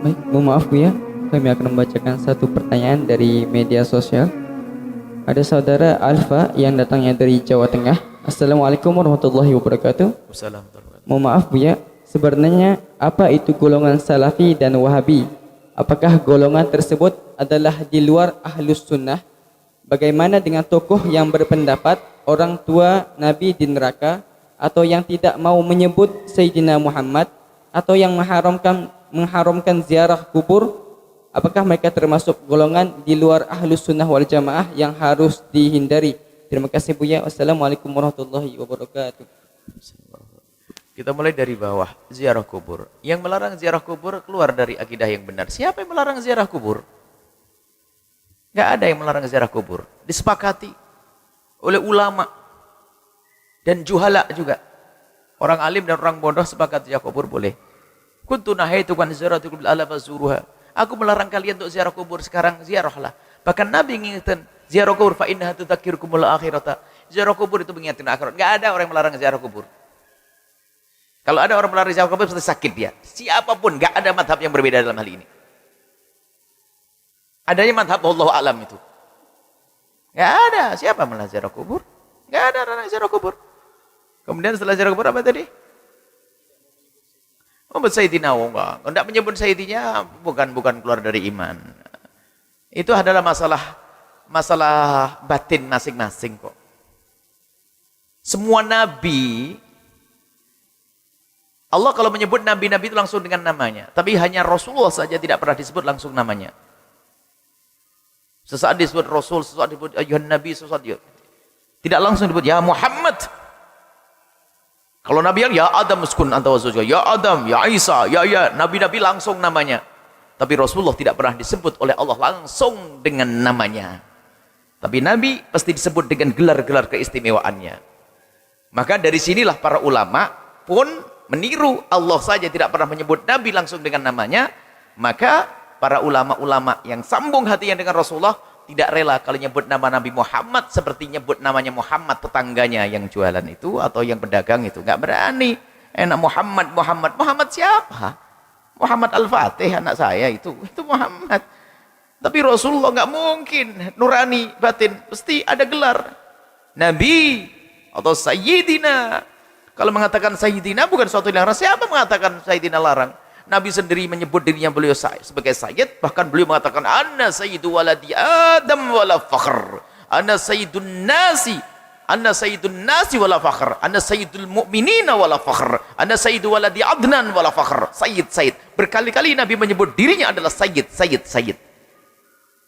Baik, mohon maaf Bu ya, kami akan membacakan satu pertanyaan dari media sosial. Ada saudara Alfa yang datangnya dari Jawa Tengah. Assalamualaikum warahmatullahi wabarakatuh. Wassalamualaikum. Mohon maaf Bu ya, sebenarnya apa itu golongan Salafi dan Wahabi? Apakah golongan tersebut adalah di luar Ahlus Sunnah? Bagaimana dengan tokoh yang berpendapat orang tua Nabi di neraka, atau yang tidak mau menyebut Sayyidina Muhammad, atau yang mengharamkan ziarah kubur? Apakah mereka termasuk golongan di luar Ahlus Sunnah wal Jamaah yang harus dihindari? Terima kasih Buya. Wassalamualaikum warahmatullahi wabarakatuh. Kita mulai dari bawah, ziarah kubur. Yang melarang ziarah kubur keluar dari akidah yang benar. Siapa yang melarang ziarah kubur? Gak ada yang melarang ziarah kubur. Disepakati oleh ulama dan juhala juga. Orang alim dan orang bodoh sepakat ziarah kubur boleh. Kuntu nahaitukan ziaratul kubur ala fazuruha. Aku melarang kalian untuk ziarah kubur, sekarang ziarahlah. Bahkan Nabi mengingatkan ziarah kubur fa innaha tudzakirukumul akhirata. Ziarah kubur itu mengingatkan akhirat. Enggak ada orang yang melarang ziarah kubur. Kalau ada orang melarang ziarah kubur pasti sakit dia. Siapapun, enggak ada madhab yang berbeda dalam hal ini. Adanya madhab wallahu alam itu. Enggak ada. Siapa melarang ziarah kubur? Enggak ada orang ziarah kubur. Kemudian setelah ziarah kubur apa tadi? Menyebut Sayyidina, enggak menyebut Sayyidina bukan keluar dari iman. Itu adalah masalah batin masing-masing kok. Semua nabi, Allah kalau menyebut nabi-nabi itu langsung dengan namanya, tapi hanya Rasulullah saja tidak pernah disebut langsung namanya. Sesaat disebut Rasul, sesaat disebut ayuhan nabi, sesaat tidak langsung disebut ya Muhammad. Kalau Nabi yang ya Adam uskun anta wa zawjuka, ya Adam, ya Isa, ya nabi-nabi langsung namanya. Tapi Rasulullah tidak pernah disebut oleh Allah langsung dengan namanya. Tapi Nabi pasti disebut dengan gelar-gelar keistimewaannya. Maka dari sinilah para ulama pun meniru, Allah saja tidak pernah menyebut Nabi langsung dengan namanya. Maka para ulama-ulama yang sambung hatinya dengan Rasulullah tidak rela kalau nyebut nama Nabi Muhammad seperti nyebut namanya Muhammad tetangganya yang jualan itu atau yang pedagang itu. Nggak berani. Enak Muhammad siapa? Muhammad Al-Fatih anak saya itu Muhammad. Tapi Rasulullah nggak mungkin nurani batin, pasti ada gelar Nabi atau Sayyidina. Kalau mengatakan Sayyidina bukan suatu yang larang. Siapa mengatakan Sayyidina larang? Nabi sendiri menyebut dirinya beliau sebagai Sayyid, bahkan beliau mengatakan anna sayyidu waladi Adam wala fakhr, anna sayyidun nasi wala fakhr, anna sayyidul mu'minina wala fakhr, anna sayyidu waladi Adnan wala fakhr. Sayyid. Berkali-kali Nabi menyebut dirinya adalah Sayyid.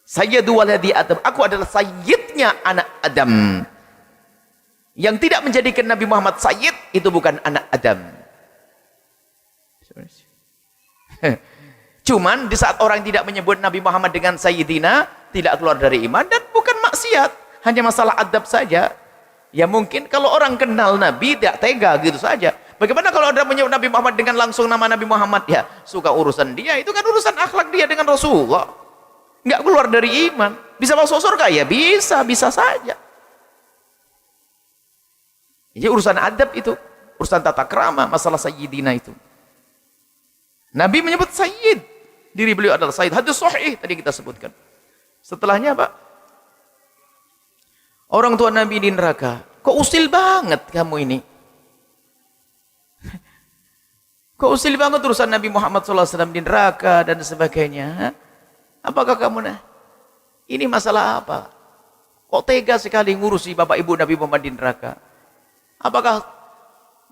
Sayyidu waladi Adam, aku adalah sayyidnya anak Adam. Yang tidak menjadikan Nabi Muhammad Sayyid itu bukan anak Adam. Cuman di saat orang tidak menyebut Nabi Muhammad dengan Sayyidina, tidak keluar dari iman dan bukan maksiat, hanya masalah adab saja. Ya mungkin kalau orang kenal Nabi tidak tega gitu saja. Bagaimana kalau ada menyebut Nabi Muhammad dengan langsung nama Nabi Muhammad? Ya suka urusan dia, itu kan urusan akhlak dia dengan Rasulullah. Nggak keluar dari iman. Bisa masuk surga? Ya bisa saja. Jadi urusan adab itu, urusan tata krama, masalah Sayyidina itu. Nabi menyebut Sayyid, diri beliau adalah Sayyid. Hadis sahih tadi kita sebutkan. Setelahnya apa? Orang tua Nabi di neraka. Kok usil banget kamu ini? Kok usil banget urusan Nabi Muhammad SAW di neraka dan sebagainya? Apakah kamu ini masalah apa? Kok tega sekali ngurusi bapak ibu Nabi Muhammad di neraka? Apakah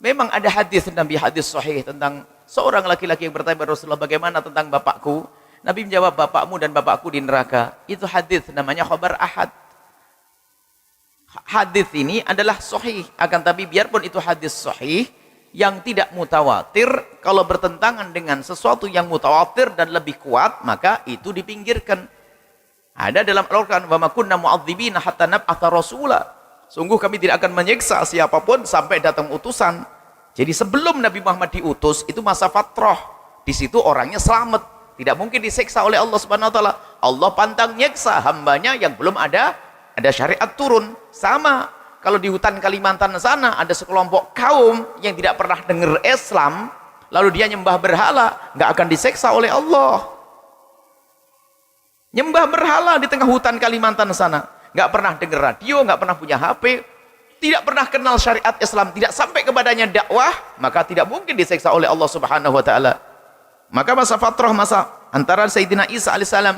memang ada hadis Nabi, hadis sahih tentang seorang laki-laki yang bertanya kepada Rasulullah, bagaimana tentang bapakku? Nabi menjawab, bapakmu dan bapakku di neraka. Itu hadis namanya khabar ahad. Hadis ini adalah sahih, akan tapi biarpun itu hadis sahih yang tidak mutawatir, kalau bertentangan dengan sesuatu yang mutawatir dan lebih kuat, maka itu dipinggirkan. Ada dalam Al-Qur'an, wa ma kunna mu'adzibina hatta nab'atha rasula. Sungguh kami tidak akan menyiksa siapapun sampai datang utusan. Jadi sebelum Nabi Muhammad diutus, itu masa fatrah. Di situ orangnya selamat. Tidak mungkin disiksa oleh Allah Subhanahu wa taala. Allah pantang nyiksa hambanya yang belum ada syariat turun. Sama kalau di hutan Kalimantan sana ada sekelompok kaum yang tidak pernah dengar Islam, lalu dia nyembah berhala, nggak akan disiksa oleh Allah. Nyembah berhala di tengah hutan Kalimantan sana. Nggak pernah dengar radio, nggak pernah punya HP, tidak pernah kenal syariat Islam, tidak sampai kepadanya dakwah, maka tidak mungkin disiksa oleh Allah Subhanahu wa taala. Maka masa fatrah, masa antara Sayyidina Isa alaihissalam,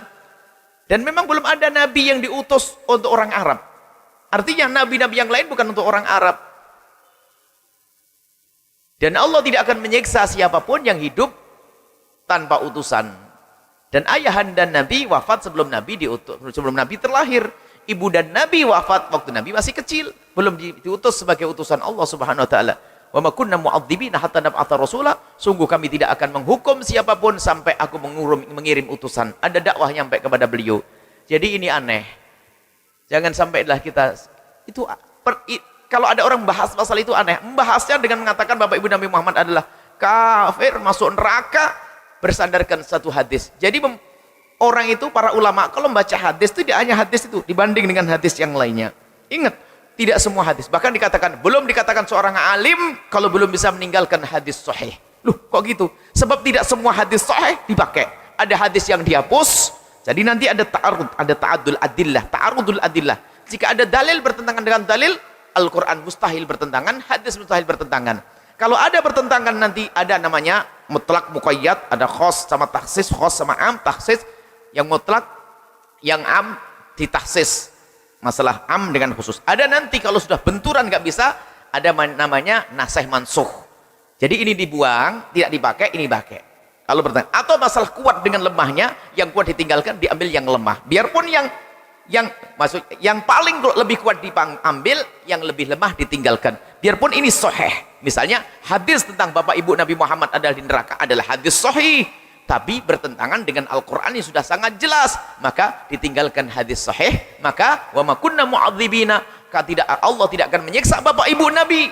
dan memang belum ada nabi yang diutus untuk orang Arab. Artinya nabi-nabi yang lain bukan untuk orang Arab. Dan Allah tidak akan menyiksa siapapun yang hidup tanpa utusan. Dan ayahanda Nabi wafat sebelum Nabi diutus, sebelum Nabi terlahir. Ibu dan Nabi wafat waktu Nabi masih kecil, belum diutus sebagai utusan Allah Subhanahu wa taala. Wa ma kunna mu'adzibina hatta nab'atha rasula. Sungguh kami tidak akan menghukum siapapun sampai aku mengirim utusan. Ada dakwah nyampe kepada beliau. Jadi ini aneh. Jangan sampailah kita itu kalau ada orang bahas pasal itu aneh. Membahasnya dengan mengatakan Bapak Ibu Nabi Muhammad adalah kafir, masuk neraka, bersandarkan satu hadis. Jadi orang itu, para ulama, kalau membaca hadis itu tidak hanya hadis itu dibanding dengan hadis yang lainnya. Ingat, tidak semua hadis. Bahkan dikatakan, belum dikatakan seorang alim kalau belum bisa meninggalkan hadis sahih. Loh, kok gitu? Sebab tidak semua hadis sahih dipakai. Ada hadis yang dihapus. Jadi nanti ada ta'arud, ada ta'adul adillah, ta'arudul adillah. Jika ada dalil bertentangan dengan dalil, Al-Quran mustahil bertentangan, hadis mustahil bertentangan. Kalau ada bertentangan nanti ada namanya mutlak muqayyad, ada khos sama takhsis, khos sama am, takhsis. Yang mutlak, yang am ditahsis, masalah am dengan khusus. Ada nanti kalau sudah benturan nggak bisa, ada namanya nasih mansuh. Jadi ini dibuang, tidak dipakai, ini pakai. Kalau bertanya, atau masalah kuat dengan lemahnya, yang kuat ditinggalkan, diambil yang lemah. Biarpun yang paling lebih kuat diambil, yang lebih lemah ditinggalkan. Biarpun ini sahih. Misalnya hadis tentang Bapak Ibu Nabi Muhammad adalah di neraka adalah hadis sahih, tapi bertentangan dengan Al-Quran yang sudah sangat jelas, maka ditinggalkan hadis sahih. Maka wa ma kunna mu'adzibina, Allah tidak akan menyiksa Bapak Ibu Nabi.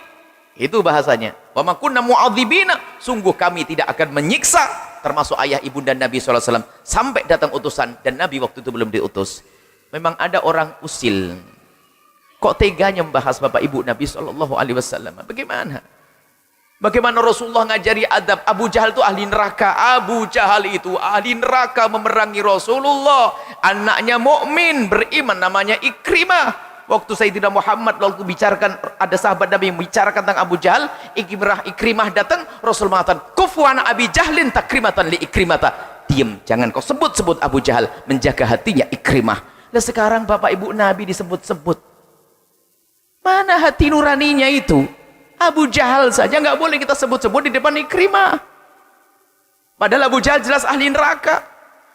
Itu bahasanya. Wa ma kunna mu'adzibina, sungguh kami tidak akan menyiksa, termasuk ayah ibu dan Nabi SAW, sampai datang utusan, dan Nabi waktu itu belum diutus. Memang ada orang usil. Kok teganya membahas Bapak Ibu Nabi SAW? Bagaimana? Bagaimana Rasulullah ngajari adab? Abu Jahal itu ahli neraka. Abu Jahal itu ahli neraka memerangi Rasulullah. Anaknya mukmin beriman namanya Ikrimah. Waktu Sayyidina Muhammad waktu bicarakan, ada sahabat Nabi yang bicarakan tentang Abu Jahal, Ikrimah datang, Rasul mengatakan, "Kufu ana Abi Jahlin takrimatan li Ikrimata." Diam, jangan kau sebut-sebut Abu Jahal, menjaga hatinya Ikrimah. Nah sekarang Bapak Ibu Nabi disebut-sebut. Mana hati nuraninya itu? Abu Jahal saja nggak boleh kita sebut-sebut di depan Ikrimah. Padahal Abu Jahal jelas ahli neraka.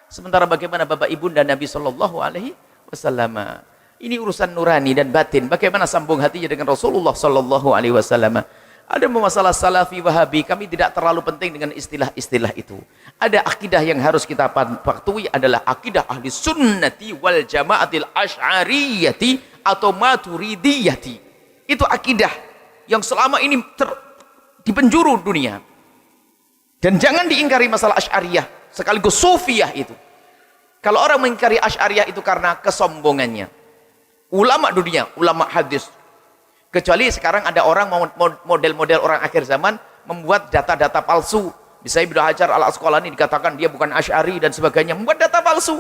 Sementara bagaimana Bapak Ibu dan Nabi Shallallahu Alaihi Wasallam? Ini urusan nurani dan batin. Bagaimana sambung hatinya dengan Rasulullah Shallallahu Alaihi Wasallam? Ada masalah salafi wahabi, kami tidak terlalu penting dengan istilah-istilah itu. Ada akidah yang harus kita patuhi adalah akidah ahli sunnati wal jamaatil asy'ariyati atau maturidiyati. Itu akidah yang selama ini di penjuru dunia. Dan jangan diingkari masalah Asy'ariyah sekaligus Sufiyah itu. Kalau orang mengingkari Asy'ariyah itu karena kesombongannya. Ulama dunia, ulama hadis. Kecuali sekarang ada orang model-model orang akhir zaman membuat data-data palsu. Misalnya Ibnu Hajar Al-Asqalani dikatakan dia bukan Asy'ari dan sebagainya, membuat data palsu.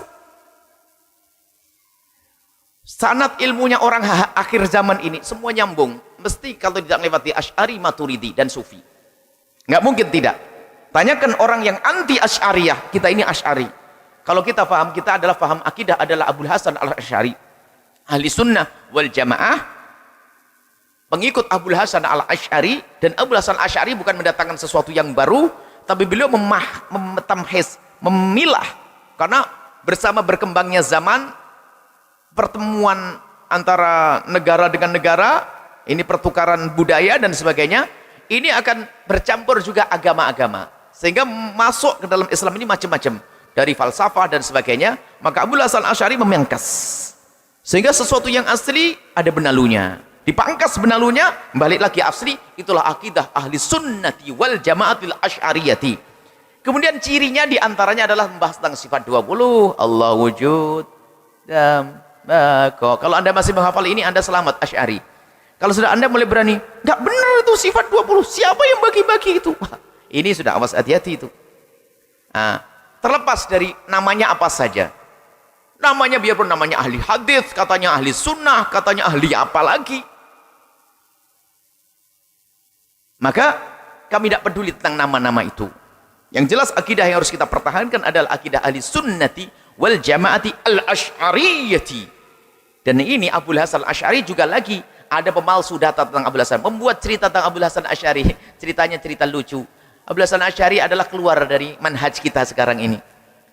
Sanad ilmunya orang akhir zaman ini semua nyambung. Mesti kalau tidak melewati Asy'ari, Maturidi dan Sufi. Nggak mungkin tidak. Tanyakan orang yang anti Asy'ariyah, kita ini Asy'ari. Kalau kita paham, kita adalah paham akidah adalah Abul Hasan Al-Asy'ari. Ahli sunnah wal jamaah, pengikut Abul Hasan Al-Asy'ari. Dan Abul Hasan Al-Asy'ari bukan mendatangkan sesuatu yang baru, tapi beliau memilah. Karena bersama berkembangnya zaman, pertemuan antara negara dengan negara, ini pertukaran budaya dan sebagainya, ini akan bercampur juga agama-agama, sehingga masuk ke dalam Islam ini macam-macam, dari falsafah dan sebagainya. Maka Abul Hasan Asy'ari memangkas, sehingga sesuatu yang asli ada benalunya, dipangkas benalunya, balik lagi asli. Itulah akidah ahli sunnati wal jamaatil asy'ariyati. Kemudian cirinya diantaranya adalah membahas tentang sifat 20, Allah wujud, kalau Anda masih menghafal ini, Anda selamat Asy'ari. Kalau sudah Anda mulai berani, nggak benar itu sifat 20, siapa yang bagi-bagi itu? Ini sudah, awas, hati-hati itu. Nah, terlepas dari namanya apa saja, Namanya biarpun namanya ahli hadis, katanya ahli sunnah, katanya ahli apa lagi. Maka kami tidak peduli tentang nama-nama itu. Yang jelas akidah yang harus kita pertahankan adalah akidah ahli sunnati wal jamaati al-asy'ariyati. Dan ini Abul Hasan Asy'ari juga lagi ada pemalsu data tentang Abul Hasan, membuat cerita tentang Abul Hasan Asy'ari. Ceritanya cerita lucu. Abul Hasan Asy'ari adalah keluar dari manhaj kita sekarang ini.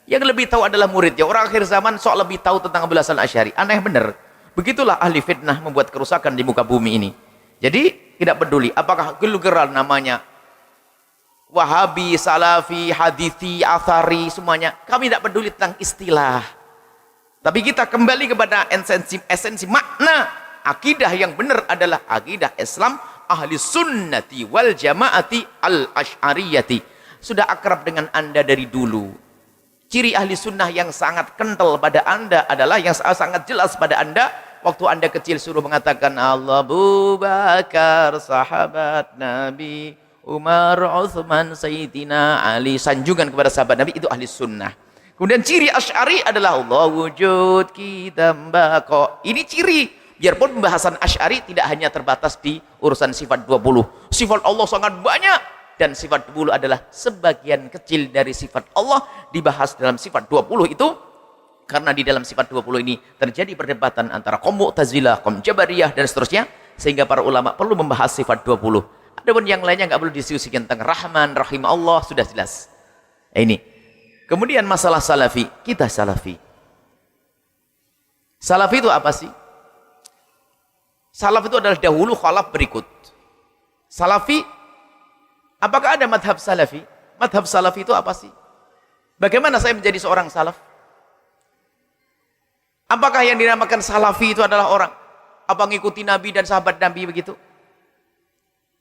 Yang lebih tahu adalah muridnya. Orang akhir zaman sok lebih tahu tentang Abul Hasan Asy'ari. Aneh benar. Begitulah ahli fitnah membuat kerusakan di muka bumi ini. Jadi tidak peduli apakah gelugeran namanya Wahabi, Salafi, Hadithi, Athari, semuanya. Kami tidak peduli tentang istilah. Tapi kita kembali kepada esensi makna. Akidah yang benar adalah akidah Islam ahli sunnati wal jamaati al-asy'ariyati. Sudah akrab dengan Anda dari dulu. Ciri ahli sunnah yang sangat kental pada Anda adalah yang sangat jelas pada Anda waktu Anda kecil suruh mengatakan Allah, Abu Bakar sahabat Nabi, Umar, Uthman, Sayyidina Ali, sanjungan kepada sahabat Nabi, itu ahli sunnah. Kemudian ciri Asy'ari adalah Allah wujud kita mbako. Ini ciri. Biarpun pembahasan Asy'ari tidak hanya terbatas di urusan sifat 20. Sifat Allah sangat banyak. Dan sifat 20 adalah sebagian kecil dari sifat Allah dibahas dalam sifat 20 itu. Karena di dalam sifat 20 ini terjadi perdebatan antara kaum Mu'tazilah, kaum Jabariyah dan seterusnya. Sehingga para ulama perlu membahas sifat 20. Adapun yang lainnya nggak perlu diskusikan tentang Rahman, Rahim Allah, sudah jelas. Ini. Kemudian masalah Salafi, kita Salafi. Salafi itu apa sih? Salaf itu adalah dahulu, khalaf berikut. Salafi, apakah ada madhab Salafi? Madhab Salafi itu apa sih? Bagaimana saya menjadi seorang Salaf? Apakah yang dinamakan Salafi itu adalah orang? Apa ngikuti Nabi dan sahabat Nabi begitu?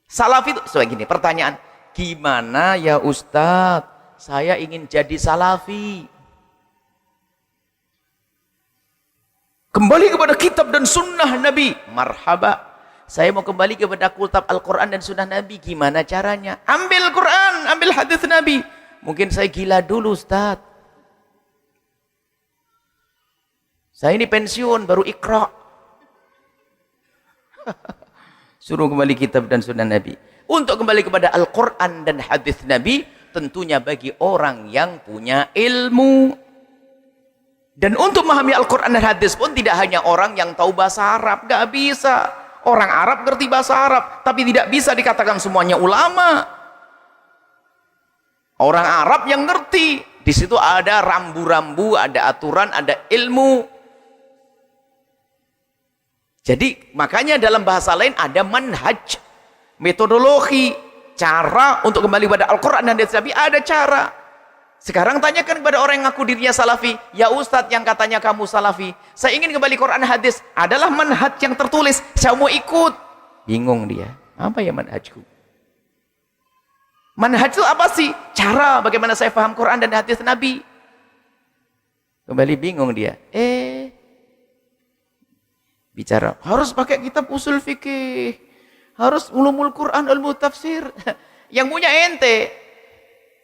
Salafi itu, seperti gini, pertanyaan. Gimana ya Ustadz? Saya ingin jadi Salafi. Kembali kepada kitab dan sunnah Nabi. Marhaba. Saya mau kembali kepada kitab Al-Quran dan sunnah Nabi. Gimana caranya? Ambil Quran, ambil hadis Nabi. Mungkin saya gila dulu Ustaz. Saya ini pensiun, baru Iqra. Suruh kembali kitab dan sunnah Nabi. Untuk kembali kepada Al-Quran dan hadis Nabi, tentunya bagi orang yang punya ilmu. Dan untuk memahami Al-Quran dan hadis pun tidak hanya orang yang tahu bahasa Arab. Gak bisa. Orang Arab ngerti bahasa Arab. Tapi tidak bisa dikatakan semuanya ulama. Orang Arab yang ngerti. Di situ ada rambu-rambu, ada aturan, ada ilmu. Jadi makanya dalam bahasa lain ada manhaj. Metodologi. Cara untuk kembali pada Al-Quran dan hadis Nabi ada cara. Sekarang tanyakan kepada orang yang ngaku dirinya Salafi, ya Ustadz yang katanya kamu Salafi, saya ingin kembali Quran hadis, adalah manhaj yang tertulis, saya mau ikut. Bingung dia, apa ya manhajku? Manhaj itu apa sih? Cara bagaimana saya paham Quran dan hadis Nabi. Kembali bingung dia. Bicara, harus pakai kitab usul fikih, harus ulumul Quran, ilmu tafsir. Yang punya ente.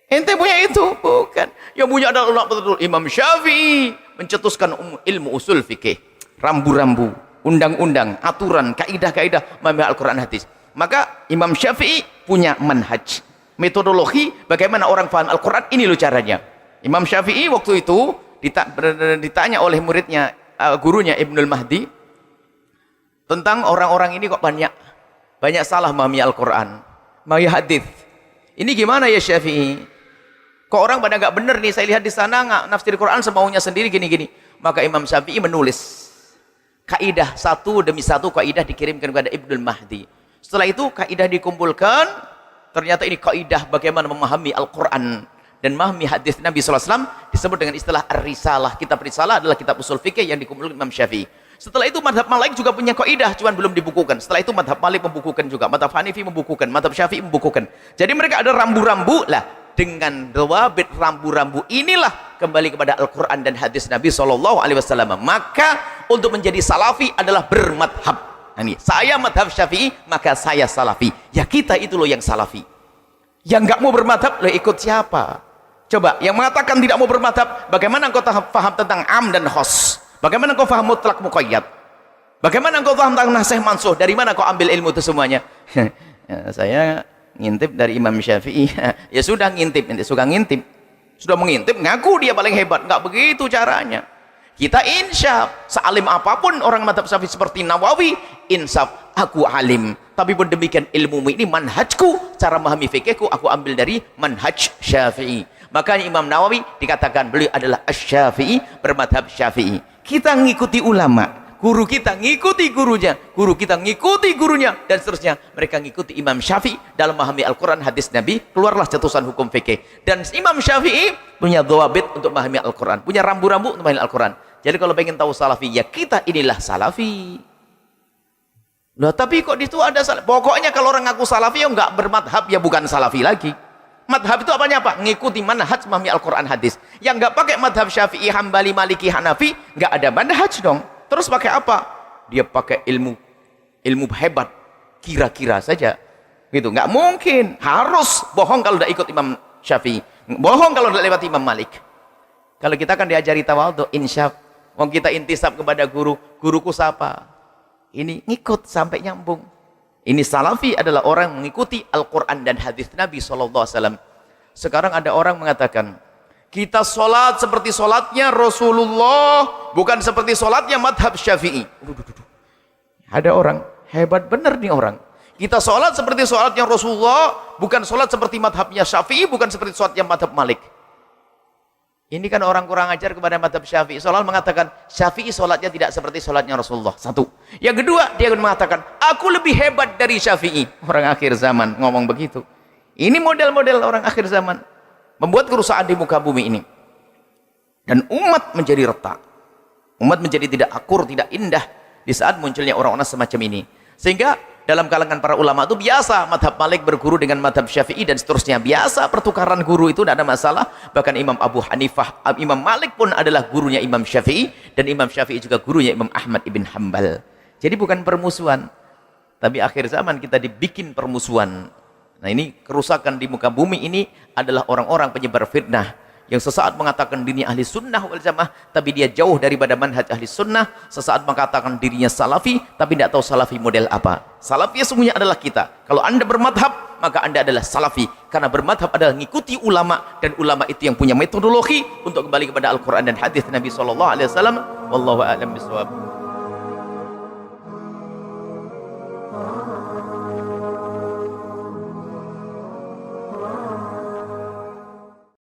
Ente punya itu? Bukan. Yang punya adalah ulama betul. Imam Syafi'i mencetuskan ilmu usul fikih. Rambu-rambu, undang-undang, aturan, kaidah-kaidah memahami Al-Quran hadis. Maka Imam Syafi'i punya manhaj. Metodologi bagaimana orang paham Al-Quran, ini loh caranya. Imam Syafi'i waktu itu ditanya oleh muridnya, gurunya Ibnul Mahdi, tentang orang-orang ini kok banyak salah memahami Al-Quran, memahami hadis. Ini gimana ya Syafi'i? Kok orang pada nggak bener nih, saya lihat di sana nggak nafsir Quran semaunya sendiri gini-gini. Maka Imam Syafi'i menulis kaidah satu demi satu, kaidah dikirimkan kepada Ibnul Mahdi. Setelah itu kaidah dikumpulkan, ternyata ini kaidah bagaimana memahami Al-Quran dan memahami hadis Nabi SAW, disebut dengan istilah Ar-Risalah. Kitab Risalah adalah kitab usul fikih yang dikumpulkan Imam Syafi'i. Setelah itu madhab Malik juga punya kaidah, cuman belum dibukukan. Setelah itu madhab Malik membukukan juga, madhab Hanifi membukukan, madhab Syafi'i membukukan. Jadi mereka ada rambu-rambu lah. Dengan dawabit rambu-rambu inilah kembali kepada Al-Quran dan hadis Nabi SAW. Maka untuk menjadi Salafi adalah bermadhab. Nah, ini, saya madhab Syafi'i, maka saya Salafi. Ya kita itu loh yang Salafi. Yang nggak mau bermadhab, loh ikut siapa? Coba, yang mengatakan tidak mau bermadhab, bagaimana engkau paham tentang am dan khos? Bagaimana engkau paham mutlak muqayyad? Bagaimana engkau paham tentang nasih mansuh? Dari mana kau ambil ilmu itu semuanya? Ya, saya ngintip dari Imam Syafi'i. Ya sudah ngintip, nanti suka ngintip. Sudah mengintip, ngaku dia paling hebat. Enggak begitu caranya. Kita insaf, sealim apapun orang madhab Syafi'i seperti Nawawi, insaf, aku alim. Tapi pun demikian ilmumu ini manhajku, cara memahami fikihku, aku ambil dari manhaj Syafi'i. Makanya Imam Nawawi dikatakan beliau adalah asy-Syafi'i, bermadhab Syafi'i. Kita ngikuti ulama, guru kita ngikuti gurunya, guru kita ngikuti gurunya, dan seterusnya. Mereka ngikuti Imam Syafi'i dalam memahami Al-Quran, hadis Nabi, keluarlah cetusan hukum fikih. Dan Imam Syafi'i punya dhawabit untuk memahami Al-Quran, punya rambu-rambu untuk memahami Al-Quran. Jadi kalau pengen tahu salafi, ya kita inilah salafi. Loh, tapi kok di situ ada salafi? Pokoknya kalau orang ngaku salafi, ya nggak bermadhab, ya bukan salafi lagi. Madhab itu apanya apa? Ngikuti manhaj memahami Al-Quran hadis. Yang nggak pakai madhab Syafi'i, Hambali, Maliki, Hanafi, nggak ada manhaj dong. Terus pakai apa? Dia pakai ilmu hebat, kira-kira saja. Gitu, nggak mungkin. Harus bohong kalau udah ikut Imam Syafi'i. Bohong kalau udah lewat Imam Malik. Kalau kita kan diajari tawadhu, insyaf. Wong kita intisab kepada guru, guruku siapa? Ini ngikut sampai nyambung. Ini salafi adalah orang mengikuti Al-Quran dan hadis Nabi SAW. Sekarang ada orang mengatakan, kita sholat seperti sholatnya Rasulullah, bukan seperti sholatnya madhab Syafi'i. Ada orang, hebat benar nih orang. Kita sholat seperti sholatnya Rasulullah, bukan sholat seperti madhabnya Syafi'i, bukan seperti sholatnya madhab Malik. Ini kan orang kurang ajar kepada madhab Syafi'i. Soal mengatakan Syafi'i sholatnya tidak seperti sholatnya Rasulullah. Satu. Yang kedua, dia mengatakan aku lebih hebat dari Syafi'i. Orang akhir zaman ngomong begitu. Ini model-model orang akhir zaman membuat kerusakan di muka bumi ini. Dan umat menjadi retak. Umat menjadi tidak akur, tidak indah di saat munculnya orang-orang semacam ini. Sehingga dalam kalangan para ulama itu biasa madhab Malik berguru dengan madhab Syafi'i dan seterusnya. Biasa pertukaran guru itu tidak ada masalah. Bahkan Imam Abu Hanifah, Imam Malik pun adalah gurunya Imam Syafi'i, dan Imam Syafi'i juga gurunya Imam Ahmad ibn Hanbal. Jadi bukan permusuhan, tapi akhir zaman kita dibikin permusuhan. Nah, ini kerusakan di muka bumi ini adalah orang-orang penyebar fitnah yang sesaat mengatakan dirinya ahli sunnah wal jamaah, tapi dia jauh daripada manhaj ahli sunnah. Sesaat mengatakan dirinya salafi, tapi tidak tahu salafi model apa. Salafi semuanya adalah kita. Kalau anda bermadhab, maka anda adalah salafi. Karena bermadhab adalah mengikuti ulama, dan ulama itu yang punya metodologi untuk kembali kepada Al-Quran dan hadis Nabi SAW. Wallahu a'lam bishawab.